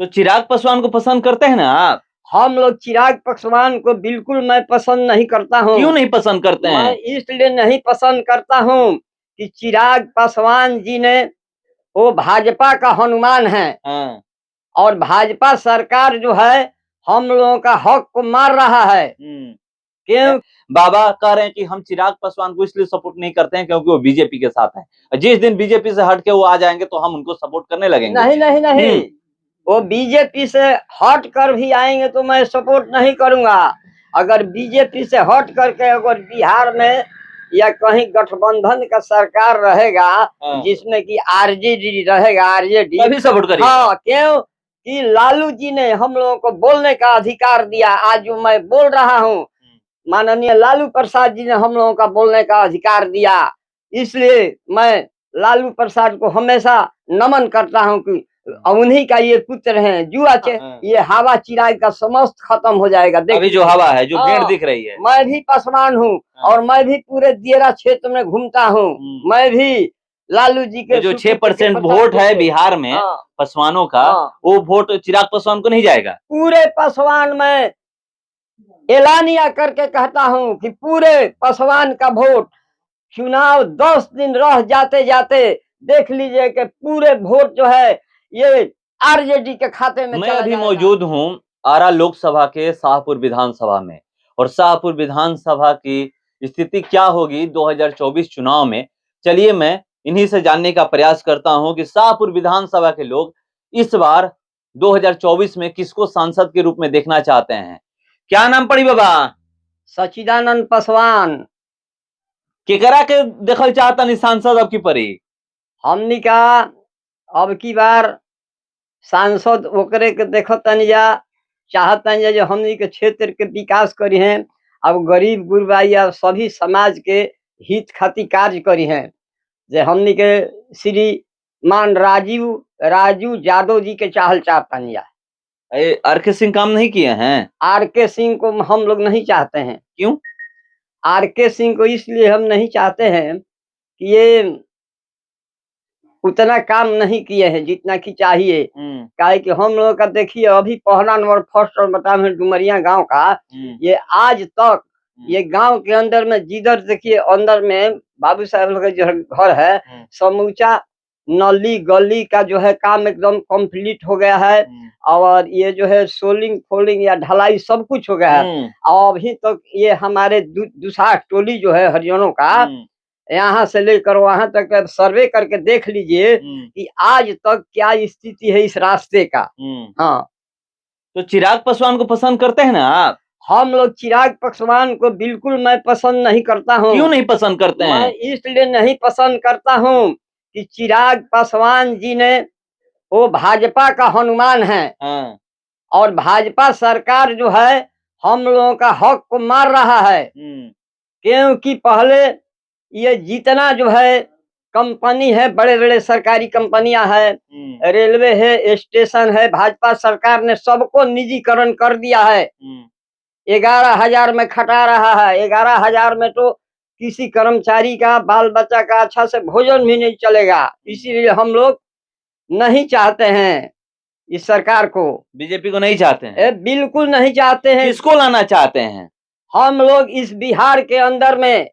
तो चिराग पासवान को पसंद करते हैं ना आप? हम लोग चिराग पासवान को बिल्कुल मैं पसंद नहीं करता हूँ। क्यों नहीं पसंद करते मैं हैं? इसलिए नहीं पसंद करता हूँ कि चिराग पासवान जी ने वो भाजपा का हनुमान है हाँ। और भाजपा सरकार जो है हम लोगों का हक को मार रहा है। क्यों? बाबा कह रहे हैं कि हम चिराग पासवान को इसलिए सपोर्ट नहीं करते हैं क्योंकि वो बीजेपी के साथ है। जिस दिन बीजेपी से हट के वो आ जाएंगे तो हम उनको सपोर्ट करने लगेंगे। नहीं नहीं नहीं, वो बीजेपी से हट कर भी आएंगे तो मैं सपोर्ट नहीं करूंगा। अगर बीजेपी से हट करके अगर बिहार में या कहीं गठबंधन का सरकार रहेगा जिसमें कि आरजेडी रहेगा, आरजेडी तभी सपोर्ट करिए। हाँ, क्यों कि लालू जी ने हम लोगों को बोलने का अधिकार दिया। आज जो मैं बोल रहा हूँ, माननीय लालू प्रसाद जी ने हम लोगों का बोलने का अधिकार दिया। इसलिए मैं लालू प्रसाद को हमेशा नमन करता हूँ कि उन्हीं का ये पुत्र हैं। जुआ ये हवा चिराग का समस्त खत्म हो जाएगा। अभी जो हवा है, जो भेड़ दिख रही है, मैं भी पासवान हूँ और मैं भी पूरे दियरा क्षेत्र में घूमता हूँ। मैं भी लालू जी के जो 6% वोट है बिहार में पासवानों का, वो वोट चिराग पासवान को नहीं जाएगा। पूरे पासवान में एलानिया करके कहता हूँ कि पूरे पासवान का वोट, चुनाव 10 दिन रह जाते जाते देख लीजिए कि पूरे वोट जो है ये आरजेडी के खाते में। मैं अभी मौजूद हूँ आरा लोकसभा के शाहपुर विधानसभा में, और शाहपुर विधानसभा की स्थिति क्या होगी 2024 चुनाव में, चलिए मैं इन्हीं से जानने का प्रयास करता हूं कि शाहपुर विधानसभा के लोग इस बार 2024 में किसको सांसद के रूप में देखना चाहते हैं। क्या नाम पड़ी बाबा? सच्चिदानंद पासवान। केकरा के देखल चाहता नहीं सांसद अब की परी? हमनी का अब की बार सांसद ओकरे के देखतनी जा, चाहतनी जा जो हमनी के क्षेत्र के विकास करी हैं। अब गरीब गुरबा या सभी समाज के हित खातिर कार्य करी हैं। जे हमनी के श्रीमान राजू यादव जी के चाहल चाहतनी जा। आर.के. सिंह काम नहीं किए हैं? आर.के. सिंह को हम लोग नहीं चाहते हैं। क्यों? आर.के. सिंह को इसलिए हम नहीं चाहते हैं कि ये उतना काम नहीं किए हैं जितना कि चाहिए। काहे कि हम लोगों का देखिए अभी पहला नंबर फर्स्ट और बता में डुमरिया गांव का, ये आज तक ये गांव के अंदर में जिधर देखिए अंदर में बाबू साहब लोग जो घर है, समूचा नली गली का जो है काम एकदम कंप्लीट हो गया है। और ये जो है सोलिंग फोलिंग या ढलाई सब कुछ हो गया है। और अभी तक ये हमारे दूसरा टोली जो है हरियाणा का, यहाँ से लेकर वहां तक सर्वे करके देख लीजिए कि आज तक क्या स्थिति है इस रास्ते का। हाँ, तो चिराग पासवान को पसंद करते हैं ना आप? हम लोग चिराग पासवान को बिल्कुल मैं पसंद नहीं करता हूँ। क्यों नहीं पसंद करते हैं? मैं इसलिए नहीं पसंद करता हूँ कि चिराग पासवान जी ने वो भाजपा का हनुमान है और भाजपा सरकार जो है हम लोगों का हक को मार रहा है। क्योंकि पहले ये जितना जो है कंपनी है, बड़े बड़े सरकारी कंपनियां है, रेलवे है, स्टेशन है, भाजपा सरकार ने सबको निजीकरण कर दिया है। 11,000 में खटा रहा है। 11,000 में तो किसी कर्मचारी का बाल बच्चा का अच्छा से भोजन भी नहीं चलेगा। इसीलिए हम लोग नहीं चाहते हैं इस सरकार को। बीजेपी को नहीं चाहते हैं? बिल्कुल नहीं चाहते हैं। किसको लाना चाहते हैं? हम लोग इस बिहार के अंदर में,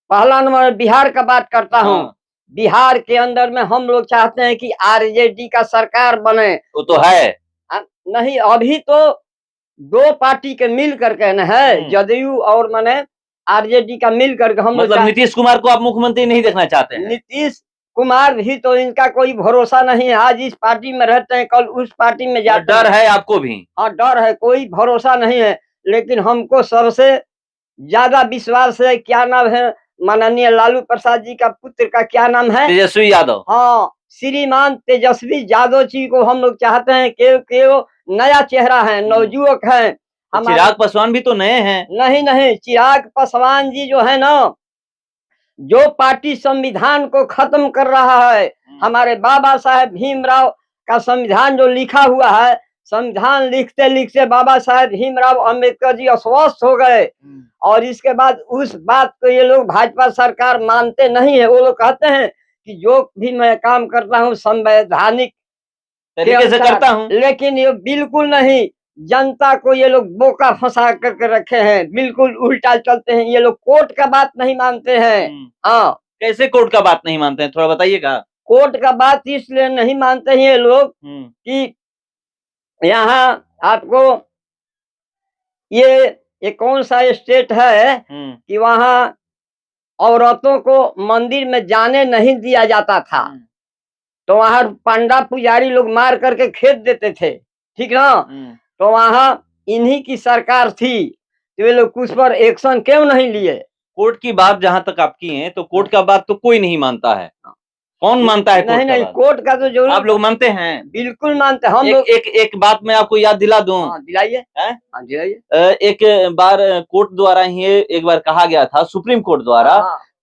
पहला नंबर बिहार का बात करता हूँ, बिहार के अंदर में हम लोग चाहते हैं कि आरजेडी का सरकार बने। वो तो है नहीं, अभी तो 2 पार्टी के मिल करके न है, जदयू और माने आरजेडी का मिल करके हम लोग। मतलब नीतीश कुमार को आप मुख्यमंत्री नहीं देखना चाहते हैं? नीतीश कुमार भी तो इनका कोई भरोसा नहीं है। आज इस पार्टी में रहते हैं, कल उस पार्टी में जाते हैं। डर है आपको भी? हाँ, डर है, कोई भरोसा नहीं है। लेकिन हमको सबसे ज्यादा विश्वास है, क्या नाम है माननीय लालू प्रसाद जी का पुत्र का क्या नाम है? तेजस्वी यादव। हाँ, श्रीमान तेजस्वी यादव जी को हम लोग चाहते हैं कि वो नया चेहरा है, नवयुवक है। चिराग पासवान भी तो नए हैं। नहीं नहीं, चिराग पासवान जी जो है ना, जो पार्टी संविधान को खत्म कर रहा है, हमारे बाबा साहेब भीमराव का संविधान जो लिखा हुआ है, संविधान लिखते लिखते बाबा साहेब भीमराव अम्बेडकर जी अस्वस्थ हो गए। और इसके बाद उस बात को ये लोग भाजपा सरकार मानते नहीं है। वो लोग कहते हैं कि जो भी मैं काम करता हूँ संवैधानिक तरीके से करता हूँ। लेकिन ये बिल्कुल नहीं, जनता को ये लोग बोका फंसा करके रखे हैं, बिल्कुल उल्टा चलते हैं। ये लोग कोर्ट का बात नहीं मानते हैं। हाँ, कैसे कोर्ट का बात नहीं मानते हैं, थोड़ा बताइएगा। कोर्ट का बात इसलिए नहीं मानते हैं ये लोग कि यहाँ आपको ये कौन सा स्टेट है कि वहाँ औरतों को मंदिर में जाने नहीं दिया जाता था, तो वहाँ पंडा पुजारी लोग मार करके खेत देते थे, ठीक ना। तो वहाँ इन्हीं की सरकार थी, तो ये लोग उस पर एक्शन क्यों नहीं लिए। कोर्ट की बात जहां तक आपकी है, तो कोर्ट का बात तो कोई नहीं मानता है। कौन मानता है कोर्ट नहीं का नहीं, बात? कोर्ट का तो जरूर आप लोग मानते हैं? बिल्कुल मानते हैं हम एक, लोग। एक बात मैं आपको याद दिला दूं। दिलाइए। दिलाइए। एक बार कोर्ट द्वारा ही एक बार कहा गया था, सुप्रीम कोर्ट द्वारा,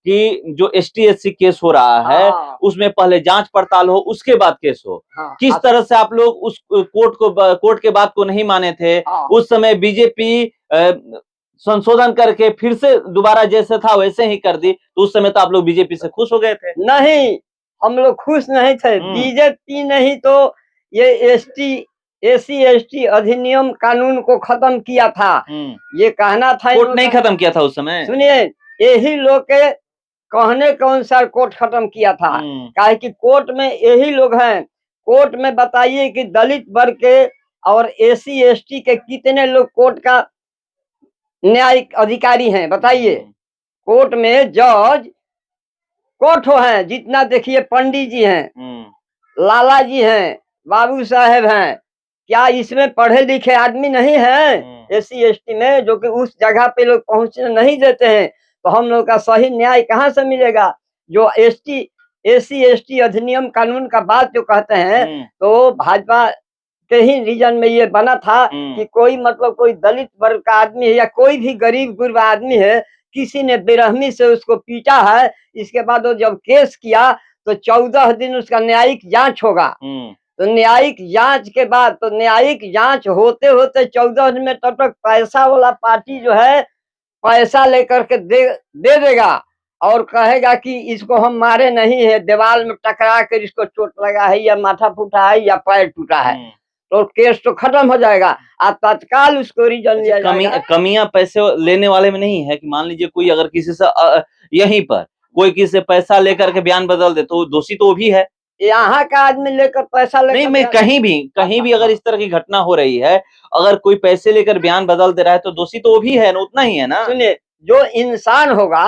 कि जो ST SC केस हो रहा है उसमें पहले जांच पड़ताल हो, उसके बाद केस हो। किस तरह से आप लोग उस कोर्ट के बात को नहीं माने थे। उस समय बीजेपी संशोधन करके फिर से दोबारा जैसे था वैसे ही कर दी, तो उस समय तो आप लोग बीजेपी से खुश हो गए थे। नहीं, हम लोग खुश नहीं थे। बीजेपी नहीं तो ये ST SC ST अधिनियम कानून को खत्म किया था। ये कहना था, कोर्ट नहीं खत्म किया था उस समय। सुनिए, यही लोग के कहने के अनुसार कोर्ट खत्म किया था। काहे कि कोर्ट में यही लोग हैं। कोर्ट में बताइए कि दलित वर्ग के और SC ST के कितने लोग कोर्ट का न्यायिक अधिकारी हैं, बताइए। कोर्ट में जज कोर्ट हैं, जितना देखिए पंडित जी हैं, लाला जी हैं, बाबू साहेब हैं, क्या इसमें पढ़े लिखे आदमी नहीं है SC ST में, जो कि उस जगह पे लोग पहुंचने नहीं देते हैं। तो हम लोग का सही न्याय कहाँ से मिलेगा। जो SC ST अधिनियम कानून का बात जो कहते हैं, तो भाजपा के ही रीजन में ये बना था कि कोई मतलब कोई दलित वर्ग का आदमी है या कोई भी गरीब गुरबा आदमी है, किसी ने बेरहमी से उसको पीटा है, इसके बाद वो जब केस किया तो 14 दिन उसका न्यायिक जांच होगा। तो न्यायिक जांच के बाद, तो न्यायिक जांच होते होते 14 दिन में तब तक पैसा वाला पार्टी जो है पैसा लेकर के दे देगा और कहेगा कि इसको हम मारे नहीं है, दीवार में टकरा कर इसको चोट लगा है या माथा फूटा है या पैर टूटा है, तो केस तो खत्म हो जाएगा। आप तत्काल उसको रीजन लिया जाएगा। कमियां पैसे लेने वाले में नहीं है कि मान लीजिए कोई अगर किसी से यहीं पर कोई किसी से पैसा लेकर के बयान बदल दे तो दोषी तो वो भी है। यहाँ का आदमी लेकर पैसा लेकर नहीं, मैं कहीं भी अगर इस तरह की घटना हो रही है, अगर कोई पैसे लेकर बयान बदल दे रहा है तो दोषी तो वो भी है ना, उतना ही है ना। सुनिए, जो इंसान होगा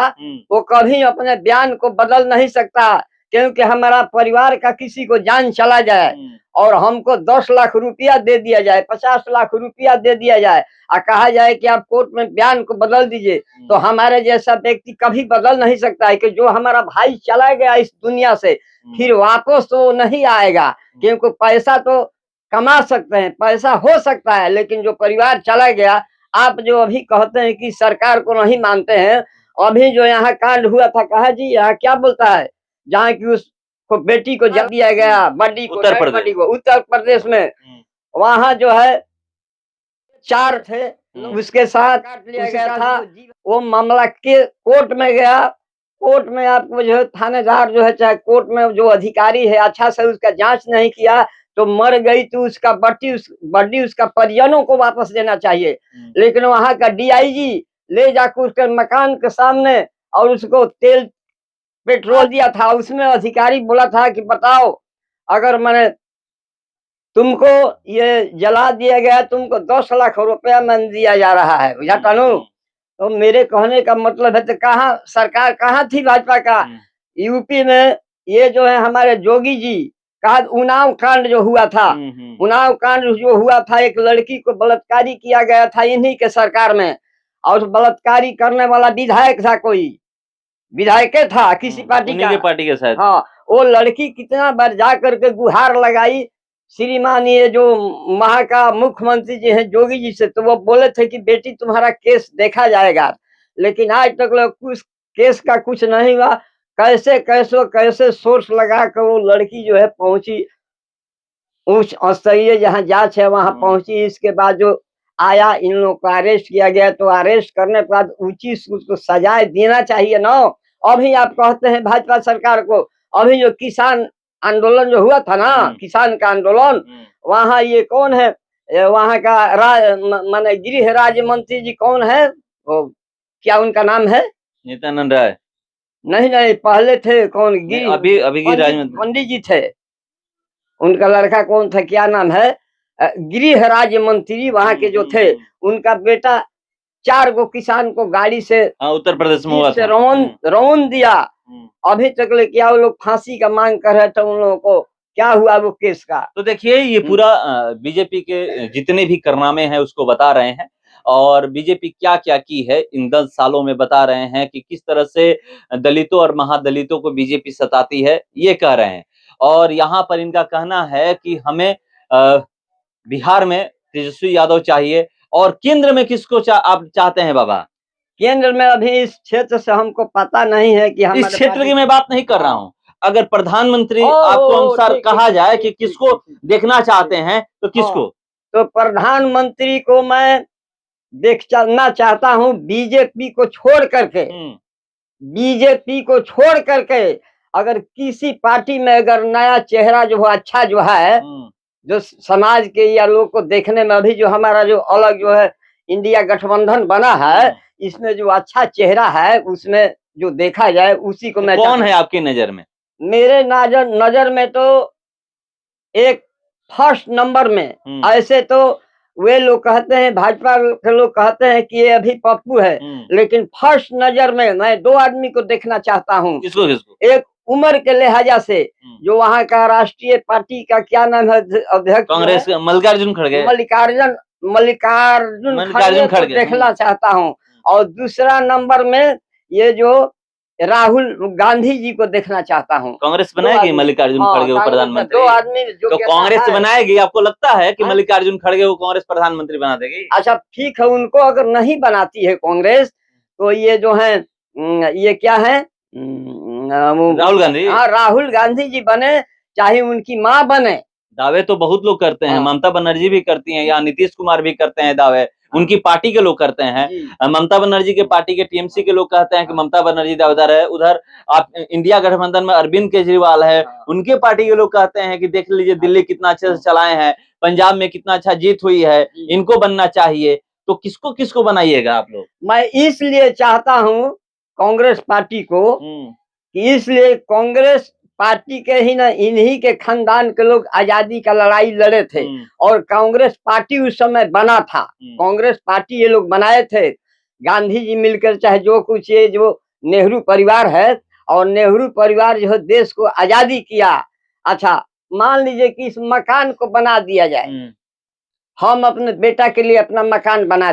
वो कभी अपने बयान को बदल नहीं सकता, क्योंकि हमारा परिवार का किसी को जान चला जाए और हमको 10 लाख रुपया दे दिया जाए, 50 लाख रुपया दे दिया जाए और कहा जाए कि आप कोर्ट में बयान को बदल दीजिए, तो हमारे जैसा व्यक्ति कभी बदल नहीं सकता है कि जो हमारा भाई चला गया इस दुनिया से फिर वापस तो नहीं आएगा। क्योंकि पैसा तो कमा सकते हैं, पैसा हो सकता है, लेकिन जो परिवार चला गया, आप जो अभी कहते हैं कि सरकार को नहीं मानते हैं, अभी जो यहाँ कांड हुआ था, कहा जी यहाँ क्या बोलता है, जहाँ की उसको बेटी को जला दिया गया, बड़ी को, उत्तर प्रदेश में, वहाँ जो है 4 थे, उसके साथ काट लिया गया था। वो मामला के कोर्ट में गया, कोर्ट में आपको जो है थानेदार जो है, चाहे कोर्ट में जो अधिकारी है, अच्छा से उसका जांच नहीं किया तो मर गई, तो उसका बड्डी उसका परिजनों को वापस देना चाहिए। लेकिन वहाँ का DIG ले जाकर उसके मकान के सामने और उसको तेल पेट्रोल दिया था। उसमें अधिकारी बोला था कि बताओ, अगर मैंने तुमको ये जला दिया गया, तुमको 10 लाख रुपया मन दिया जा रहा है, बुझा कानू। तो मेरे कहने का मतलब है, तो कहाँ सरकार कहाँ थी भाजपा का। यूपी में ये जो है हमारे जोगी जी कहा, उन्नाव कांड जो हुआ था, उन्नाव कांड जो हुआ था, एक लड़की को बलात्कारी किया गया था इन्हीं के सरकार में, और बलात्कारी करने वाला विधायक था, कोई विधायक था किसी पार्टी के साथ। हाँ, वो लड़की कितना बार जा करके गुहार लगाई श्रीमान ये जो वहाँ का मुख्यमंत्री जी हैं जोगी जी से, तो वो बोले थे कि बेटी तुम्हारा केस देखा जाएगा, लेकिन आज तक लोग कुछ केस का कुछ नहीं हुआ। कैसे सोर्स लगा कर वो लड़की जो है पहुंची उच्च स्तरीय जहाँ जांच है वहां पहुंची। इसके बाद जो आया, इन लोग को अरेस्ट किया गया, तो अरेस्ट करने के बाद उचित उसको सजाए देना चाहिए ना। अभी आप कहते हैं भाजपा सरकार को, अभी जो किसान आंदोलन जो हुआ था ना, किसान का आंदोलन, वहाँ ये कौन है, वहाँ का माने गृह राज्य मंत्री जी कौन है, वो क्या उनका नाम है? नित्यानंद राय। नहीं नहीं, पहले थे कौन, अभी अभी गृह राज्य मंत्री पंडित जी थे, उनका लड़का कौन था, क्या नाम है, गृह राज्य मंत्री वहाँ के जो थे, उनका बेटा 4 गो किसान को गाड़ी से उत्तर प्रदेश में हुआ था, रौन दिया। अभी तक ले क्या वो लोग फांसी का मांग कर रहे थे, उन लोगों को क्या हुआ वो केस का? तो देखिए ये पूरा बीजेपी के जितने भी कारनामे हैं उसको बता रहे हैं, और बीजेपी क्या क्या की है इन 10 सालों में बता रहे हैं कि किस तरह से दलितों और महादलितों को बीजेपी सताती है, ये कह रहे हैं। और यहाँ पर इनका कहना है कि हमें बिहार में तेजस्वी यादव चाहिए, और केंद्र में किसको आप चाहते हैं बाबा? केंद्र में अभी इस क्षेत्र से हमको पता नहीं है कि इस क्षेत्र की मैं बात नहीं कर रहा हूँ, अगर प्रधानमंत्री आपको अनुसार कहा जाए कि किसको देखना चाहते हैं तो किसको? तो प्रधानमंत्री को मैं देखना चाहता हूँ बीजेपी को छोड़ करके, बीजेपी को छोड़ करके अगर किसी पार्टी में अगर नया चेहरा जो है, अच्छा जो है, जो समाज के या लोग को देखने में, अभी जो हमारा जो अलग जो है इंडिया गठबंधन बना है, इसमें जो अच्छा चेहरा है उसमें जो देखा जाए उसी को मैं। कौन है आपकी नजर में? मेरे नजर में तो एक फर्स्ट नंबर में, ऐसे तो वे लोग कहते हैं, भाजपा के लोग कहते हैं कि ये अभी पप्पू है, लेकिन फर्स्ट नजर में मैं 2 आदमी को देखना चाहता हूँ। किसको किसको? एक उम्र के लिहाजा से जो वहाँ का राष्ट्रीय पार्टी का क्या नाम है, अध्यक्ष कांग्रेस का मल्लिकार्जुन खड़गे, मल्लिकार्जुन खड़गे देखना चाहता हूँ। और दूसरा नंबर में ये जो राहुल गांधी जी को देखना चाहता हूँ। कांग्रेस बनाएगी मल्लिकार्जुन खड़गे को प्रधानमंत्री? 2 आदमी जो तो कांग्रेस बनाएगी, आपको लगता है कि मल्लिकार्जुन खड़गे को कांग्रेस प्रधानमंत्री बना देगी? अच्छा ठीक है, उनको अगर नहीं बनाती है कांग्रेस तो ये जो है, ये क्या है, राहुल गांधी। हाँ, राहुल गांधी जी बने, चाहे उनकी माँ बने। दावे तो बहुत लोग करते हैं, ममता बनर्जी भी करती हैं, या नीतीश कुमार भी करते हैं दावे, उनकी पार्टी के लोग करते हैं। ममता बनर्जी के पार्टी के टीएमसी के लोग कहते हैं कि ममता बनर्जी दावेदार है। उधर आप इंडिया गठबंधन में अरविंद केजरीवाल है, उनके पार्टी के लोग कहते हैं कि देख लीजिए दिल्ली कितना अच्छे से चलाए हैं, पंजाब में कितना अच्छा जीत हुई है, इनको बनना चाहिए। तो किसको किसको बनाइएगा आप लोग? मैं इसलिए चाहता हूँ कांग्रेस पार्टी को, कि इसलिए कांग्रेस पार्टी के ही ना, इन्हीं के खानदान के लोग आजादी का लड़ाई लड़े थे, और कांग्रेस पार्टी उस समय बना था। कांग्रेस पार्टी ये लोग बनाए थे, गांधी जी मिलकर, चाहे जो कुछ, ये जो नेहरू परिवार है, और नेहरू परिवार जो है देश को आजादी किया। अच्छा मान लीजिए कि इस मकान को बना दिया जाए, हम अपने बेटा के लिए अपना मकान बना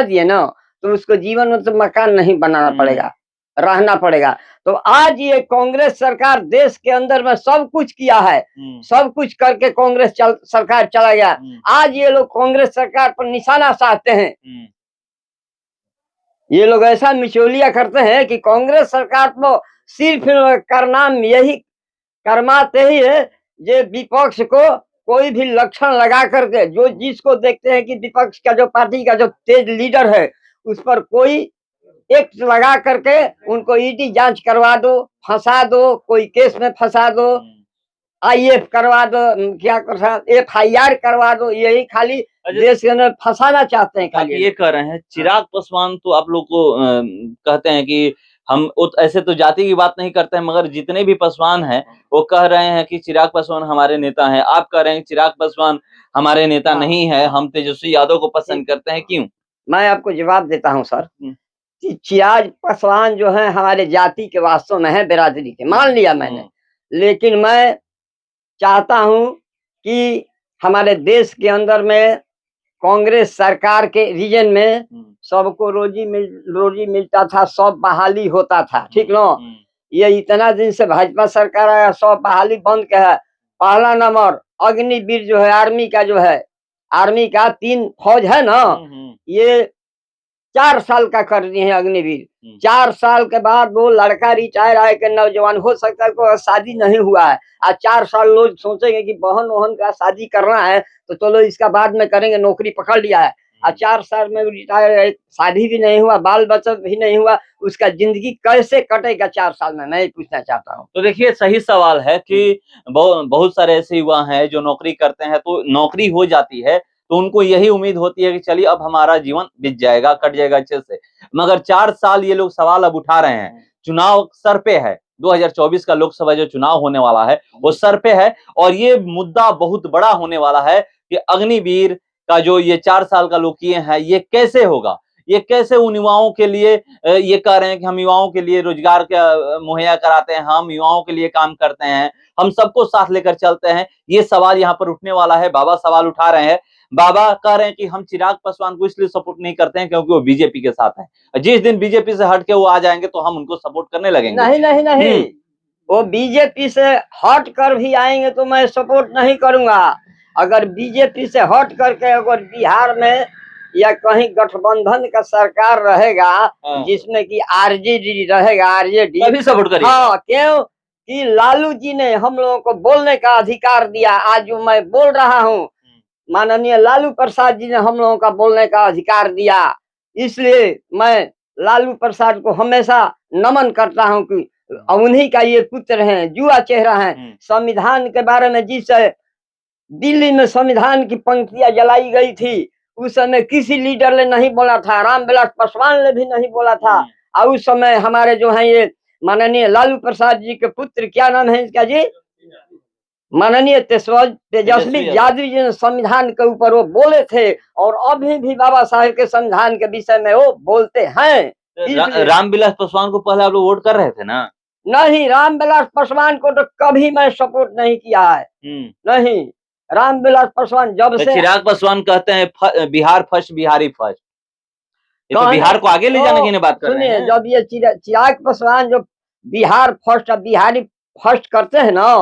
दिए ना, तो उसको जीवन में तो मकान नहीं बनाना पड़ेगा, रहना पड़ेगा। तो आज ये कांग्रेस सरकार देश के अंदर में सब कुछ किया है, सब कुछ करके कांग्रेस सरकार चला गया। आज ये लोग कांग्रेस सरकार पर निशाना साधते हैं, ये लोग ऐसा मिचोलिया करते हैं कि कांग्रेस सरकार तो सिर्फ करनाम यही करमाते ही है, जे विपक्ष को कोई भी लक्षण लगा करके, जो जिसको देखते हैं कि विपक्ष का जो पार्टी का जो तेज लीडर है उस पर कोई एक्ट लगा करके उनको ईडी जांच करवा दो, फंसा दो, कोई केस में फंसा दो, आईएफ करवा दो, क्या कर FIR करवा दो, यही खाली देश के अंदर फंसाना चाहते हैं। खाली ये कह रहे हैं चिराग पासवान, तो आप लोग को कहते हैं कि हम ऐसे तो जाति की बात नहीं करते हैं, मगर जितने भी पासवान हैं वो कह रहे हैं कि चिराग पासवान हमारे नेता हैं। आप कह रहे हैं चिराग पासवान हमारे नेता नहीं है, हम तेजस्वी यादव को पसंद करते हैं, क्यों? मैं आपको जवाब देता हूँ सर। चिराग पासवान जो है हमारे जाति के वास्तव में है, बिरादरी के, मान लिया मैंने, लेकिन मैं चाहता हूं कि हमारे देश के अंदर में कांग्रेस सरकार के रीजन में सबको रोजी मिलता था, सब बहाली होता था, ठीक ना। ये इतना दिन से भाजपा सरकार आया, सब बहाली बंद के है। पहला नंबर अग्निवीर जो है, आर्मी का जो है, आर्मी का 3 फौज है ना, ये 4 साल का कर दिए हैं अग्निवीर। 4 साल के बाद वो लड़का रिटायर आए के नौजवान, हो सकता है को शादी नहीं हुआ है, आज 4 साल लोग सोचेंगे कि बहन वहन का शादी करना है तो चलो इसका बाद में करेंगे, नौकरी पकड़ लिया है, और 4 साल में रिटायर, शादी भी नहीं हुआ, बाल बच्चा भी नहीं हुआ, उसका जिंदगी कैसे कटेगा 4 साल में, मैं ये पूछना चाहता हूँ। तो देखिए सही सवाल है कि बहुत सारे ऐसे युवा हैं जो नौकरी करते हैं, तो नौकरी हो जाती है तो उनको यही उम्मीद होती है कि चलिए अब हमारा जीवन बीत जाएगा, कट जाएगा अच्छे से। मगर 4 साल ये लोग सवाल अब उठा रहे हैं। चुनाव सर पे है, 2024 का लोकसभा जो चुनाव होने वाला है वो सर पे है, और ये मुद्दा बहुत बड़ा होने वाला है कि अग्निवीर का जो ये 4 साल का लोग किए हैं ये कैसे होगा, ये कैसे उन युवाओं के लिए ये कह रहे हैं कि हम युवाओं के लिए रोजगार मुहैया कराते हैं, हम युवाओं के लिए काम करते हैं, हम सबको साथ लेकर चलते हैं। ये सवाल यहाँ पर उठने वाला है। बाबा सवाल उठा रहे हैं। बाबा कह रहे हैं कि हम चिराग पासवान को इसलिए सपोर्ट नहीं करते हैं क्योंकि वो बीजेपी के साथ हैं। जिस दिन बीजेपी से हट के वो आ जाएंगे तो हम उनको सपोर्ट करने लगेंगे। नहीं नहीं नहीं, वो बीजेपी से हट कर भी आएंगे तो मैं सपोर्ट नहीं करूंगा। अगर बीजेपी से हट करके अगर बिहार में या कहीं गठबंधन का सरकार रहेगा जिसमें कि आरजेडी रहेगा, आरजेडी तभी सपोर्ट करिए। हाँ, क्यों कि लालू जी ने हम लोगों को बोलने का अधिकार दिया। आज जो मैं बोल रहा हूँ, माननीय लालू प्रसाद जी ने हम लोगों का बोलने का अधिकार दिया, इसलिए मैं लालू प्रसाद को हमेशा नमन करता हूँ कि उन्हीं का ये पुत्र हैं, जुआ चेहरा है। संविधान के बारे में जिस दिल्ली में संविधान की पंक्तियां जलाई गई थी, उस समय किसी लीडर ने नहीं बोला था, रामविलास पासवान ने भी नहीं बोला था। और उस समय हमारे जो है ये माननीय लालू प्रसाद जी के पुत्र, क्या नाम है इसका जी, माननीय तेजस्वी यादव जी ने संविधान के ऊपर वो बोले थे, और अभी भी बाबा साहेब के संविधान के विषय में वो बोलते हैं। रामविलास पासवान को पहले आप लोग वोट कर रहे थे ना? नहीं, रामविलास पासवान को तो कभी मैं सपोर्ट नहीं किया है। नहीं, रामविलास पासवान जब से चिराग पासवान कहते हैं बिहार फर्स्ट, बिहारी फर्स्ट, तो बिहार को आगे ले जाने की बात कर रहे हैं। जब ये चिराग पासवान जो बिहार फर्स्ट और बिहारी फर्स्ट करते हैं ना,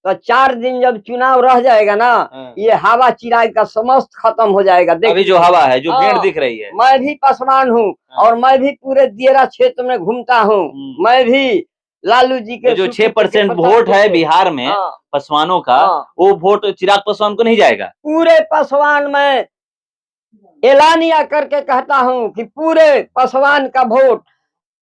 तो 4 दिन जब चुनाव रह जाएगा ना, ये हवा चिराग का समस्त खत्म हो जाएगा। अभी जो हवा है, जो भीड़ दिख रही है, मैं भी पासवान हूँ और मैं भी पूरे दियरा क्षेत्र में घूमता हूँ। मैं भी लालू जी के जो 6% वोट है बिहार में पासवानों का, वो वोट चिराग पासवान को नहीं जाएगा। पूरे पासवान में एलानिया करके कहता हूँ कि पूरे पासवान का वोट,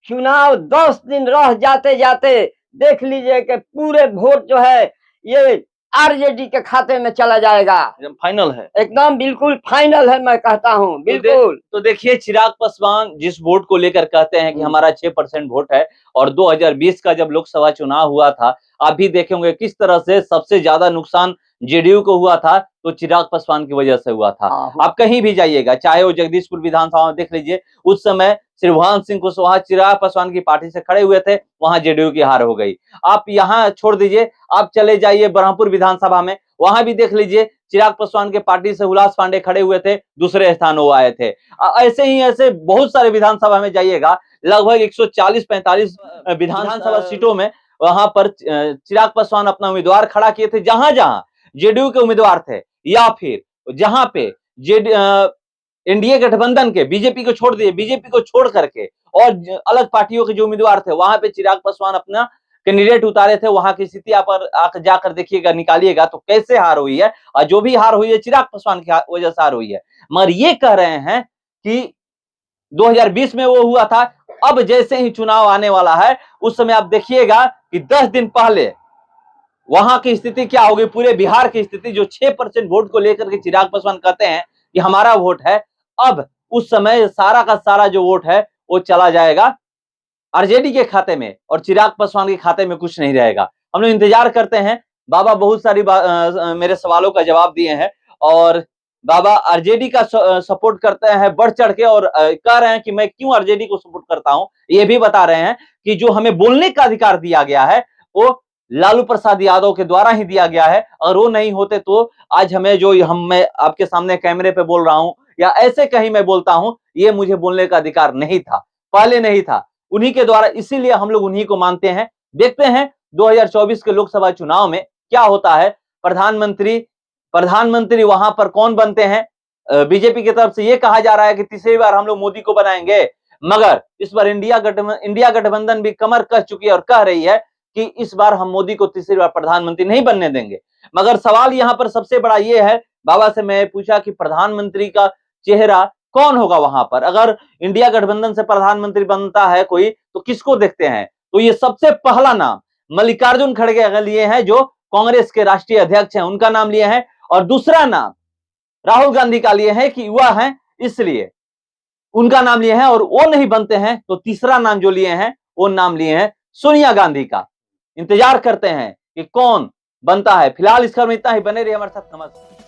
चुनाव 10 दिन रह जाते जाते देख लीजिए कि पूरे वोट जो है ये आरजेडी के खाते में चला जाएगा। फाइनल है, एकदम बिल्कुल फाइनल है, मैं कहता हूँ बिल्कुल। तो देखिए चिराग पासवान जिस वोट को लेकर कहते हैं कि हमारा 6% वोट है, और 2020 का जब लोकसभा चुनाव हुआ था, आप भी देखेंगे किस तरह से सबसे ज्यादा नुकसान जेडीयू को हुआ था, तो चिराग पासवान की वजह से हुआ था। आप कहीं भी जाइएगा, चाहे वो जगदीशपुर विधानसभा में देख लीजिए, उस समय श्रीभान सिंह कुशवाहा चिराग पासवान की पार्टी से खड़े हुए थे, वहां जेडीयू की हार हो गई। आप यहाँ छोड़ दीजिए, आप चले जाइए ब्रह्मपुर विधानसभा में, वहां भी देख लीजिए चिराग पासवान के पार्टी से हुलास पांडे खड़े हुए थे, दूसरे स्थान वो आए थे। ऐसे ही ऐसे बहुत सारे विधानसभा में जाइएगा, लगभग 140-45 विधानसभा सीटों में वहां पर चिराग पासवान अपना उम्मीदवार खड़ा किए थे। जहां जहां जेडीयू के उम्मीदवार थे, या फिर जहां पे एनडीए गठबंधन के, बीजेपी को छोड़ दिए, बीजेपी को छोड़ करके और अलग पार्टियों के जो उम्मीदवार थे, वहां पे चिराग पासवान अपना कैंडिडेट उतारे थे। वहां की स्थिति आप जाकर देखिएगा, निकालिएगा तो कैसे हार हुई है, और जो भी हार हुई है चिराग पासवान की वजह से हार हुई है। मगर ये कह रहे हैं कि 2020 में वो हुआ था, अब जैसे ही चुनाव आने वाला है उस समय आप देखिएगा कि 10 दिन पहले वहां की स्थिति क्या होगी, पूरे बिहार की स्थिति। जो 6% वोट को लेकर के चिराग पासवान कहते हैं कि हमारा वोट है, अब उस समय सारा का सारा जो वोट है वो चला जाएगा आरजेडी के खाते में, और चिराग पासवान के खाते में कुछ नहीं रहेगा। हम लोग इंतजार करते हैं। बाबा बहुत सारी मेरे सवालों का जवाब दिए हैं, और बाबा आरजेडी का सपोर्ट करते हैं बढ़ चढ़ के, और कह रहे हैं कि मैं क्यों आरजेडी को सपोर्ट करता हूं। ये भी बता रहे हैं कि जो हमें बोलने का अधिकार दिया गया है वो लालू प्रसाद यादव के द्वारा ही दिया गया है, और वो नहीं होते तो आज हमें जो मैं आपके सामने कैमरे पे बोल रहा हूं या ऐसे कहीं मैं बोलता हूं, ये मुझे बोलने का अधिकार नहीं था, पहले नहीं था, उन्हीं के द्वारा, इसीलिए हम लोग उन्हीं को मानते हैं। देखते हैं 2024 के लोकसभा चुनाव में क्या होता है। प्रधानमंत्री वहां पर कौन बनते हैं। बीजेपी की तरफ से यह कहा जा रहा है कि तीसरी बार हम लोग मोदी को बनाएंगे, मगर इस बार इंडिया गठबंधन भी कमर कस चुकी है और कह रही है कि इस बार हम मोदी को तीसरी बार प्रधानमंत्री नहीं बनने देंगे। मगर सवाल यहां पर सबसे बड़ा यह है, बाबा से मैं पूछा कि प्रधानमंत्री का चेहरा कौन होगा वहां पर? अगर इंडिया गठबंधन से प्रधानमंत्री बनता है कोई, तो किसको देखते हैं? तो ये सबसे पहला नाम मल्लिकार्जुन खड़गे का लिए हैं, जो कांग्रेस के राष्ट्रीय अध्यक्ष हैं, उनका नाम लिए हैं। और दूसरा नाम राहुल गांधी का लिए है कि युवा हैं, इसलिए उनका नाम लिए हैं। और वो नहीं बनते हैं तो तीसरा नाम जो लिए हैं, वो नाम लिए हैं सोनिया गांधी का। इंतजार करते हैं कि कौन बनता है। फिलहाल इस खबर में इतना ही। बने रहिए हमारे साथ। नमस्कार।